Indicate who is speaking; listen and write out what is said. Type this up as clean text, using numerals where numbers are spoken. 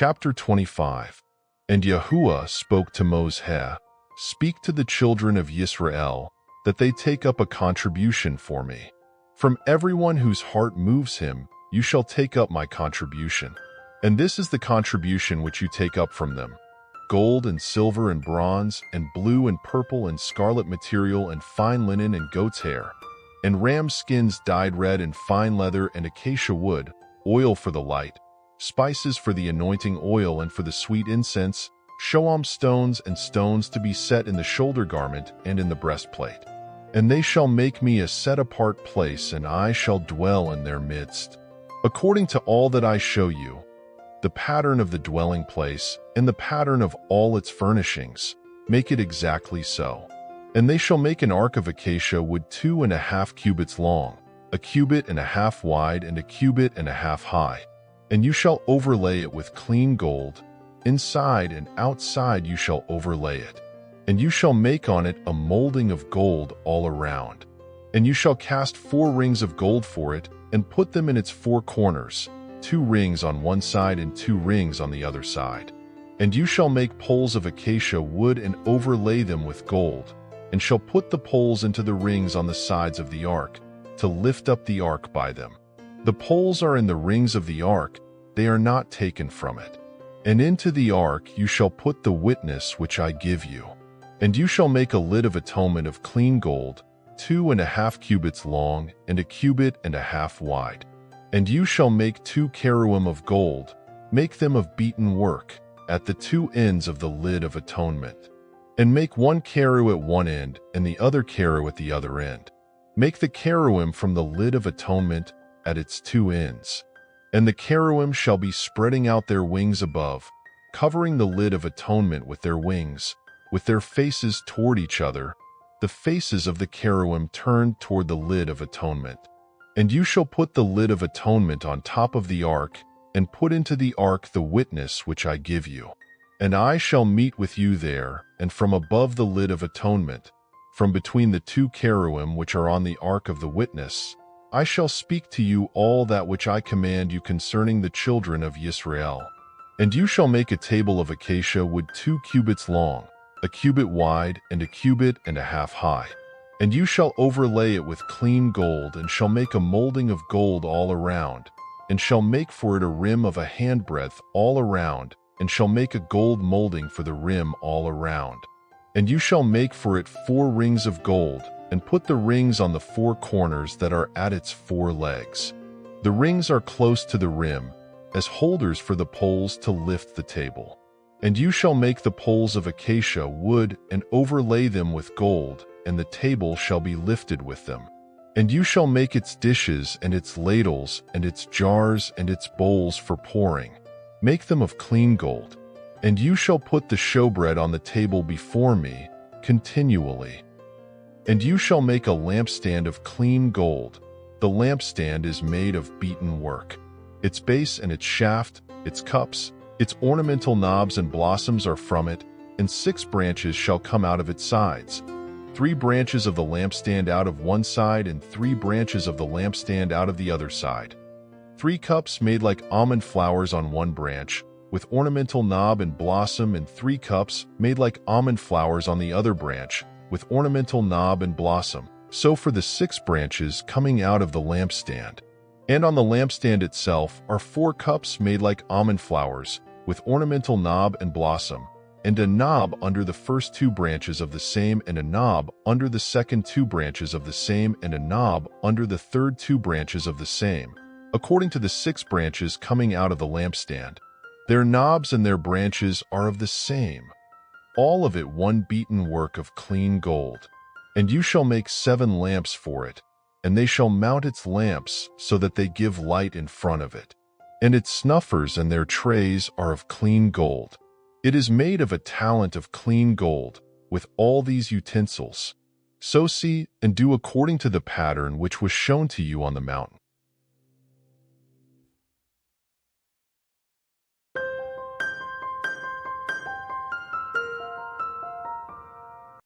Speaker 1: Chapter 25. And Yahuah spoke to Moses, "Speak to the children of Israel, that they take up a contribution for me. From everyone whose heart moves him, you shall take up my contribution. And this is the contribution which you take up from them: gold and silver and bronze, and blue and purple and scarlet material, and fine linen and goat's hair, and ram skins dyed red, and fine leather and acacia wood, oil for the light, spices for the anointing oil and for the sweet incense, shoam stones and stones to be set in the shoulder garment and in the breastplate. And they shall make me a set-apart place, and I shall dwell in their midst. According to all that I show you, the pattern of the dwelling place, and the pattern of all its furnishings, make it exactly so. And they shall make an ark of acacia wood 2.5 cubits long, 1.5 cubits wide, and 1.5 cubits high. And you shall overlay it with clean gold. Inside and outside you shall overlay it. And you shall make on it a molding of gold all around. And you shall cast 4 rings of gold for it, and put them in its 4 corners, 2 rings on one side and 2 rings on the other side. And you shall make poles of acacia wood and overlay them with gold, and shall put the poles into the rings on the sides of the ark, to lift up the ark by them. The poles are in the rings of the ark, they are not taken from it. And into the ark you shall put the witness which I give you. And you shall make a lid of atonement of clean gold, 2.5 cubits long, and 1.5 cubits wide. And you shall make 2 cherubim of gold, make them of beaten work, at the 2 ends of the lid of atonement. And make 1 cherub at one end, and the other cherub at the other end. Make the cherubim from the lid of atonement at its 2 ends. And the cherubim shall be spreading out their wings above, covering the lid of atonement with their wings, with their faces toward each other, the faces of the cherubim turned toward the lid of atonement. And you shall put the lid of atonement on top of the ark, and put into the ark the witness which I give you. And I shall meet with you there, and from above the lid of atonement, from between the 2 cherubim which are on the ark of the witness, I shall speak to you all that which I command you concerning the children of Israel. And you shall make a table of acacia wood 2 cubits long, 1 cubit wide, and 1.5 cubits high. And you shall overlay it with clean gold, and shall make a molding of gold all around, and shall make for it a rim of a handbreadth all around, and shall make a gold molding for the rim all around. And you shall make for it 4 rings of gold, and put the rings on the 4 corners that are at its 4 legs. The rings are close to the rim, as holders for the poles to lift the table. And you shall make the poles of acacia wood, and overlay them with gold, and the table shall be lifted with them. And you shall make its dishes, and its ladles, and its jars, and its bowls for pouring. Make them of clean gold. And you shall put the showbread on the table before me, continually. And you shall make a lampstand of clean gold. The lampstand is made of beaten work. Its base and its shaft, its cups, its ornamental knobs and blossoms are from it, and 6 branches shall come out of its sides. 3 branches of the lampstand out of one side, and 3 branches of the lampstand out of the other side. 3 cups made like almond flowers on one branch, with ornamental knob and blossom, and 3 cups made like almond flowers on the other branch, with ornamental knob and blossom. So for the 6 branches coming out of the lampstand. And on the lampstand itself are 4 cups made like almond flowers, with ornamental knob and blossom, and a knob under the first 2 branches of the same, and a knob under the second 2 branches of the same, and a knob under the third 2 branches of the same, according to the 6 branches coming out of the lampstand. Their knobs and their branches are of the same, all of it one beaten work of clean gold. And you shall make 7 lamps for it, and they shall mount its lamps so that they give light in front of it. And its snuffers and their trays are of clean gold. It is made of a talent of clean gold, with all these utensils. So see and do according to the pattern which was shown to you on the mountain.